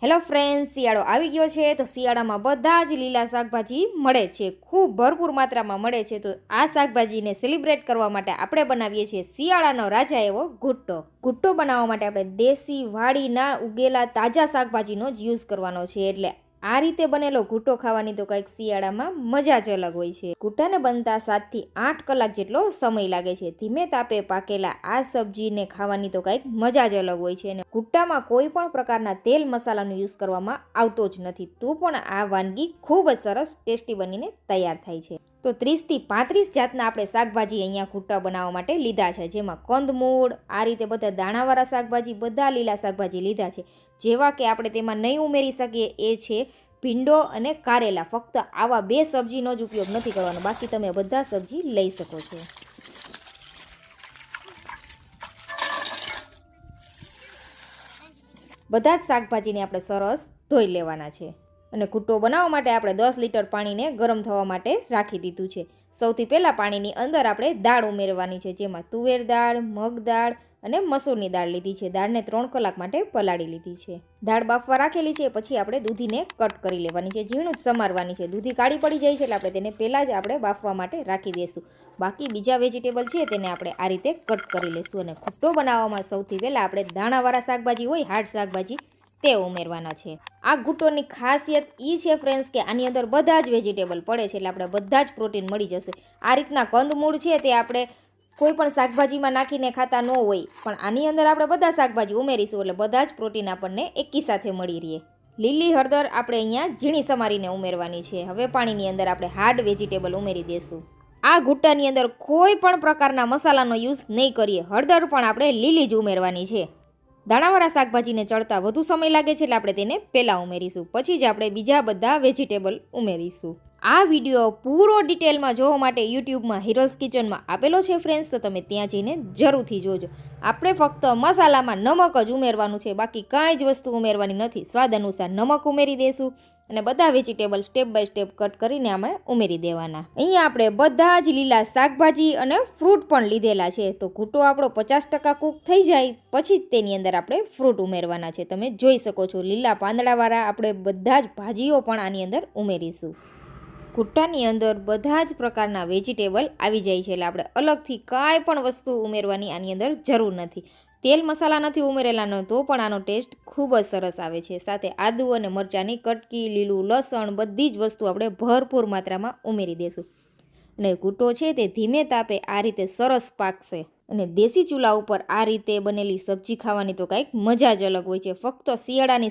Hello friends, શિયાળો આવી ગયો છે તો શિયાળામાં બધા જ લીલા શાકભાજી મળે છે, ખૂબ ભરપૂર માત્રામાં મળે છે. તો આ શાકભાજીને સેલિબ્રેટ કરવા માટે આપણે બનાવીએ છીએ શિયાળાનો રાજા એવો ગુટ્ટો. ગુટ્ટો બનાવવા માટે આપણે દેશી વાડીના ઉગેલા તાજા શાકભાજીનો જ યુઝ કરવાનો છે. એટલે આ રીતે બનેલો ગુટ્ટો ખાવાની તો કંઈક શિયાળામાં મજા જ અલગ હોય છે. ગુટ્ટાને બનતા 7 થી 8 કલાક જેટલો સમય લાગે છે. ધીમે તાપે પાકેલા આ સબ્જીને ખાવાની તો કંઈક મજા જ અલગ હોય છે. અને ગુટ્ટામાં કોઈ પણ પ્રકારના તેલ મસાલાનો યુઝ કરવામાં આવતો જ નથી. તો પણ આ વાનગી ખૂબ જ સરસ ટેસ્ટી બનીને તૈયાર થાય છે. તો 30 થી 35 જાતના આપણે શાકભાજી અહીંયા ગુટ્ટા બનાવવા માટે લીધા છે, જેમાં કંદમૂળ, આ રીતે બધા દાણાવાળા શાકભાજી, બધા લીલા શાકભાજી લીધા છે. જેવા કે આપણે તેમાં નહીં ઉમેરી શકીએ એ છે ભીંડો અને કારેલા. ફક્ત આવા 2 સબ્જીનો જ ઉપયોગ નથી કરવાનો, બાકી તમે બધા સબ્જી લઈ શકો છો. બધા જ શાકભાજીને આપણે સરસ ધોઈ લેવાના છે. અને ગુટ્ટો બનાવવા માટે આપણે 10 લીટર પાણીને ગરમ થવા માટે રાખી દીધું છે. સૌથી પહેલાં પાણીની અંદર આપણે દાળ ઉમેરવાની છે, જેમાં તુવેર દાળ, મગ દાળ અને મસૂરની દાળ લીધી છે. દાળને 3 કલાક માટે પલાળી લીધી છે. દાળ બાફવા રાખેલી છે. પછી આપણે દૂધીને કટ કરી લેવાની છે, ઝીણું જ સમારવાની છે. દૂધી કાળી પડી જાય છે એટલે આપણે તેને પહેલાં જ આપણે બાફવા માટે રાખી દઈશું. બાકી બીજા વેજીટેબલ છે તેને આપણે આ રીતે કટ કરી લઈશું. અને ગુટ્ટો બનાવવામાં સૌથી પહેલાં આપણે દાણાવાળા શાકભાજી હોય, હાર્ડ શાકભાજી, તે ઉમેરવાના છે. આ ગુટ્ટોની ખાસિયત એ છે ફ્રેન્ડ્સ કે આની અંદર બધા જ વેજીટેબલ પડે છે, એટલે આપણે બધા જ પ્રોટીન મળી જશે. આ રીતના કંદમૂળ છે તે આપણે કોઈ પણ શાકભાજીમાં નાખીને ખાતા ન હોય, પણ આની અંદર આપણે બધા શાકભાજી ઉમેરીશું એટલે બધા જ પ્રોટીન આપણને એકી સાથે મળી રહે. લીલી હળદર આપણે અહીંયા ઝીણી સમારીને ઉમેરવાની છે. હવે પાણીની અંદર આપણે હાર્ડ વેજીટેબલ ઉમેરી દઈશું. આ ગુટ્ટાની અંદર કોઈ પણ પ્રકારના મસાલાનો યુઝ નહીં કરીએ. હળદર પણ આપણે લીલી જ ઉમેરવાની છે. દાણાવાળા શાકભાજીને ચડતા વધુ સમય લાગે છે એટલે આપણે તેને પહેલાં ઉમેરીશું, પછી જ આપણે બીજા બધા વેજીટેબલ ઉમેરીશું. આ વિડીયો પૂરો ડિટેલમાં જોવા માટે યુટ્યુબમાં હિરોઝ કિચનમાં આપેલો છે ફ્રેન્ડ્સ, તો તમે ત્યાં જઈને જરૂરથી જોજો. આપણે ફક્ત મસાલામાં નમક જ ઉમેરવાનું છે, બાકી કાંઈ જ વસ્તુ ઉમેરવાની નથી. સ્વાદ અનુસાર નમક ઉમેરી દઈશું અને બધા vegetable step by step cut કરીને આમાં ઉમેરી દેવાના. અહીંયા આપણે બધા જ લીલા શાકભાજી અને ફ્રૂટ પણ લીધેલા છે. તો ગુટ્ટો આપણો 50% કૂક થઈ જાય પછી જ તેની અંદર આપણે ફ્રૂટ ઉમેરવાના છે. તમે જોઈ શકો છો લીલા પાંદડાવાળા આપણે બધા જ ભાજીઓ પણ આની અંદર ઉમેરીશું. ગુટ્ટાની અંદર બધા જ પ્રકારના વેજીટેબલ આવી જાય છે એટલે આપણે અલગથી કાંઈ પણ વસ્તુ ઉમેરવાની આની અંદર જરૂર નથી. તેલ મસાલા નથી ઉમેરેલા તો પણ આનો ટેસ્ટ ખૂબ જ સરસ આવે છે. સાથે આદુ અને મરચાંની કટકી, લીલું લસણ, બધી જ વસ્તુ આપણે ભરપૂર માત્રામાં ઉમેરી દઈશું. અને ગુટ્ટો છે તે ધીમે તાપે આ રીતે સરસ પાકશે. અને દેશી ચૂલા ઉપર આ રીતે બનેલી સબ્જી ખાવાની તો કંઈક મજા જ અલગ હોય છે. ફક્ત શિયાળાની